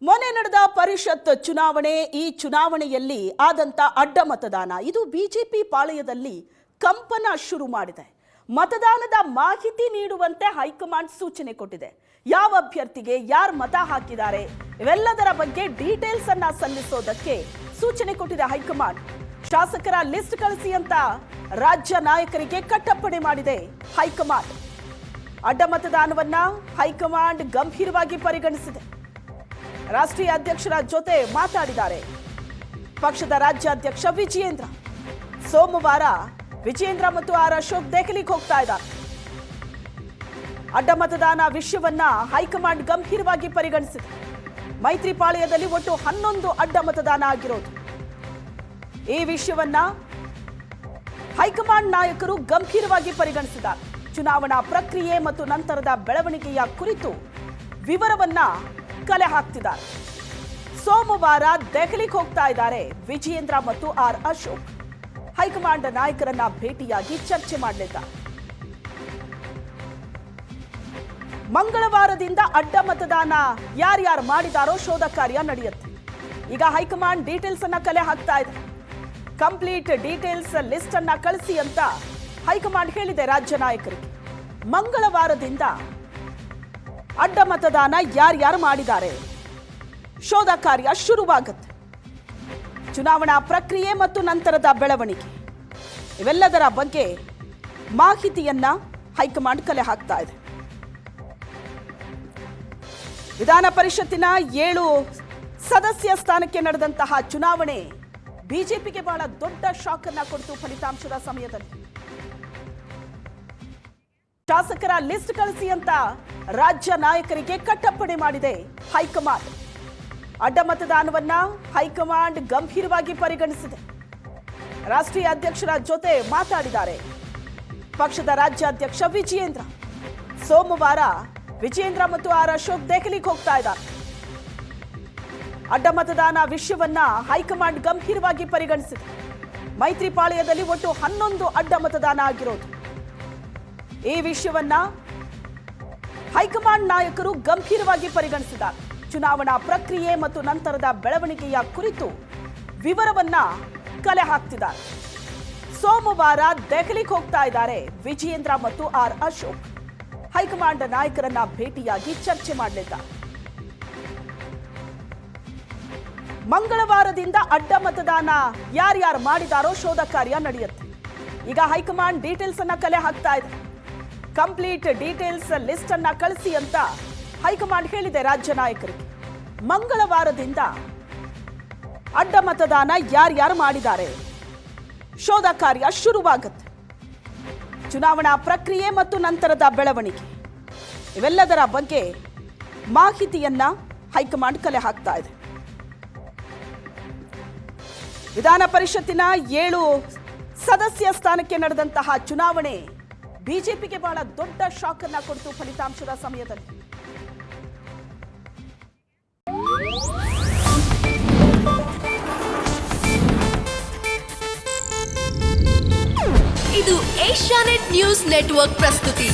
ಮೊನ್ನೆ ನಡೆದ ಪರಿಷತ್ ಚುನಾವಣೆ ಈ ಚುನಾವಣೆಯಲ್ಲಿ ಆದಂತ ಅಡ್ಡ ಮತದಾನ ಇದು ಬಿಜೆಪಿ ಪಾಳೆಯದಲ್ಲಿ ಕಂಪನ ಶುರು ಮಾಡಿದೆ. ಮತದಾನದ ಮಾಹಿತಿ ನೀಡುವಂತೆ ಹೈಕಮಾಂಡ್ ಸೂಚನೆ ಕೊಟ್ಟಿದೆ. ಯಾವ ಅಭ್ಯರ್ಥಿಗೆ ಯಾರು ಮತ ಹಾಕಿದ್ದಾರೆ ಇವೆಲ್ಲದರ ಬಗ್ಗೆ ಡೀಟೇಲ್ಸ್ ಅನ್ನ ಸಲ್ಲಿಸೋದಕ್ಕೆ ಸೂಚನೆ ಕೊಟ್ಟಿದೆ ಹೈಕಮಾಂಡ್. ಶಾಸಕರ ಲಿಸ್ಟ್ ಕಳಿಸಿ ಅಂತ ರಾಜ್ಯ ನಾಯಕರಿಗೆ ಕಟ್ಟಪ್ಪಣೆ ಮಾಡಿದೆ ಹೈಕಮಾಂಡ್. ಅಡ್ಡ ಮತದಾನವನ್ನ ಹೈಕಮಾಂಡ್ ಗಂಭೀರವಾಗಿ ಪರಿಗಣಿಸಿದೆ. ರಾಷ್ಟ್ರೀಯ ಅಧ್ಯಕ್ಷರ ಜೊತೆ ಮಾತಾಡಿದ್ದಾರೆ ಪಕ್ಷದ ರಾಜ್ಯಾಧ್ಯಕ್ಷ ವಿಜಯೇಂದ್ರ. ಸೋಮವಾರ ವಿಜಯೇಂದ್ರ ಮತ್ತು ಆರ್ ಅಶೋಕ್ ದೆಹಲಿಗೆ ಹೋಗ್ತಾ ಇದ್ದಾರೆ. ಅಡ್ಡ ಮತದಾನ ವಿಷಯವನ್ನ ಹೈಕಮಾಂಡ್ ಗಂಭೀರವಾಗಿ ಪರಿಗಣಿಸಿದೆ. ಮೈತ್ರಿ ಪಾಳೆಯದಲ್ಲಿ ಒಟ್ಟು 11 ಅಡ್ಡ ಮತದಾನ ಆಗಿರೋದು. ಈ ವಿಷಯವನ್ನ ಹೈಕಮಾಂಡ್ ನಾಯಕರು ಗಂಭೀರವಾಗಿ ಪರಿಗಣಿಸಿದ್ದಾರೆ. ಚುನಾವಣಾ ಪ್ರಕ್ರಿಯೆ ಮತ್ತು ನಂತರದ ಬೆಳವಣಿಗೆಯ ಕುರಿತು ವಿವರವನ್ನ ಕಲೆ ಹಾಕ್ತಿದ್ದಾರೆ. ಸೋಮವಾರ ದೆಹಲಿಗೆ ಹೋಗ್ತಾ ಇದ್ದಾರೆ ವಿಜಯೇಂದ್ರ ಮತ್ತು ಆರ್ ಅಶೋಕ್. ಹೈಕಮಾಂಡ್ ನಾಯಕರನ್ನ ಭೇಟಿಯಾಗಿ ಚರ್ಚೆ ಮಾಡಲಿದ್ದಾರೆ. ಮಂಗಳವಾರದಿಂದ ಅಡ್ಡ ಮತದಾನ ಯಾರ್ಯಾರು ಮಾಡಿದಾರೋ ಶೋಧ ಕಾರ್ಯ ನಡೆಯುತ್ತೆ. ಈಗ ಹೈಕಮಾಂಡ್ ಡೀಟೇಲ್ಸ್ ಅನ್ನ ಕಲೆ ಹಾಕ್ತಾ ಇದೆ. ಕಂಪ್ಲೀಟ್ ಡೀಟೇಲ್ಸ್ ಲಿಸ್ಟ್ ಅನ್ನ ಕಳಿಸಿ ಅಂತ ಹೈಕಮಾಂಡ್ ಹೇಳಿದೆ ರಾಜ್ಯ ನಾಯಕರಿಗೆ. ಮಂಗಳವಾರದಿಂದ ಅಡ್ಡ ಮತದಾನ ಯಾರ್ಯಾರು ಮಾಡಿದ್ದಾರೆ ಶೋಧ ಕಾರ್ಯ ಶುರುವಾಗುತ್ತೆ. ಚುನಾವಣಾ ಪ್ರಕ್ರಿಯೆ ಮತ್ತು ನಂತರದ ಬೆಳವಣಿಗೆ ಇವೆಲ್ಲದರ ಬಗ್ಗೆ ಮಾಹಿತಿಯನ್ನ ಹೈಕಮಾಂಡ್ ಕಲೆ ಹಾಕ್ತಾ ಇದೆ. ವಿಧಾನ ಪರಿಷತ್ತಿನ 7 ಸದಸ್ಯ ಸ್ಥಾನಕ್ಕೆ ನಡೆದಂತಹ ಚುನಾವಣೆ ಬಿಜೆಪಿಗೆ ಬಹಳ ದೊಡ್ಡ ಶಾಕ್ ಅನ್ನ ಕೊಡ್ತು. ಫಲಿತಾಂಶದ ಸಮಯದಲ್ಲಿ ಶಾಸಕರ ಲಿಸ್ಟ್ ಕಳಿಸಿ ಅಂತ ರಾಜ್ಯ ನಾಯಕರಿಗೆ ಕಟ್ಟಪ್ಪಣೆ ಮಾಡಿದೆ ಹೈಕಮಾಂಡ್. ಅಡ್ಡ ಮತದಾನವನ್ನ ಹೈಕಮಾಂಡ್ ಗಂಭೀರವಾಗಿ ಪರಿಗಣಿಸಿದೆ. ರಾಷ್ಟ್ರೀಯ ಅಧ್ಯಕ್ಷರ ಜೊತೆ ಮಾತಾಡಿದ್ದಾರೆ ಪಕ್ಷದ ರಾಜ್ಯಾಧ್ಯಕ್ಷ ವಿಜಯೇಂದ್ರ. ಸೋಮವಾರ ವಿಜಯೇಂದ್ರ ಮತ್ತು ಆರ್ ಅಶೋಕ್ ದೆಹಲಿಗೆ ಹೋಗ್ತಾ ಇದ್ದಾರೆ. ಅಡ್ಡ ಮತದಾನ ವಿಷಯವನ್ನ ಹೈಕಮಾಂಡ್ ಗಂಭೀರವಾಗಿ ಪರಿಗಣಿಸಿದೆ. ಮೈತ್ರಿ ಪಾಳೆಯದಲ್ಲಿ ಒಟ್ಟು 11 ಅಡ್ಡ ಮತದಾನ ಆಗಿರೋದು. ಈ ವಿಷಯವನ್ನ ಹೈಕಮಾಂಡ್ ನಾಯಕರು ಗಂಭೀರವಾಗಿ ಪರಿಗಣಿಸಿದ್ದಾರೆ. ಚುನಾವಣಾ ಪ್ರಕ್ರಿಯೆ ಮತ್ತು ನಂತರದ ಬೆಳವಣಿಗೆಯ ಕುರಿತು ವಿವರವನ್ನ ಕಲೆ ಹಾಕ್ತಿದ್ದಾರೆ. ಸೋಮವಾರ ದೆಹಲಿಗೆ ಹೋಗ್ತಾ ಇದ್ದಾರೆ ವಿಜಯೇಂದ್ರ ಮತ್ತು ಆರ್ ಅಶೋಕ್. ಹೈಕಮಾಂಡ್ ನಾಯಕರನ್ನ ಭೇಟಿಯಾಗಿ ಚರ್ಚೆ ಮಾಡಲಿದ್ದಾರೆ. ಮಂಗಳವಾರದಿಂದ ಅಡ್ಡ ಮತದಾನ ಯಾರ್ಯಾರು ಮಾಡಿದಾರೋ ಶೋಧ ಕಾರ್ಯ ನಡೆಯುತ್ತೆ. ಈಗ ಹೈಕಮಾಂಡ್ ಡೀಟೇಲ್ಸ್ ಅನ್ನ ಕಲೆ ಹಾಕ್ತಾ ಇದೆ. ಕಂಪ್ಲೀಟ್ ಡೀಟೇಲ್ಸ್ ಲಿಸ್ಟ್ ಅನ್ನ ಕಳಿಸಿ ಅಂತ ಹೈಕಮಾಂಡ್ ಹೇಳಿದೆ ರಾಜ್ಯ ನಾಯಕರಿಗೆ. ಮಂಗಳವಾರದಿಂದ ಅಡ್ಡ ಮತದಾನ ಯಾರ್ಯಾರು ಮಾಡಿದ್ದಾರೆ ಶೋಧ ಕಾರ್ಯ ಶುರುವಾಗುತ್ತೆ. ಚುನಾವಣಾ ಪ್ರಕ್ರಿಯೆ ಮತ್ತು ನಂತರದ ಬೆಳವಣಿಗೆ ಇವೆಲ್ಲದರ ಬಗ್ಗೆ ಮಾಹಿತಿಯನ್ನ ಹೈಕಮಾಂಡ್ ಕಲೆ ಹಾಕ್ತಾ ಇದೆ. ವಿಧಾನ ಪರಿಷತ್ತಿನ 7 ಸದಸ್ಯ ಸ್ಥಾನಕ್ಕೆ ನಡೆದಂತಹ ಚುನಾವಣೆ ಬಿಜೆಪಿಗೆ ಬಹಳ ದೊಡ್ಡ ಶಾಕ್ ಅನ್ನ ಕೊಡ್ತು. ಫಲಿತಾಂಶದ ಸಮಯದಲ್ಲಿ ಇದು ಏಷ್ಯಾನೆಟ್ ನ್ಯೂಸ್ ನೆಟ್ವರ್ಕ್ ಪ್ರಸ್ತುತಿ.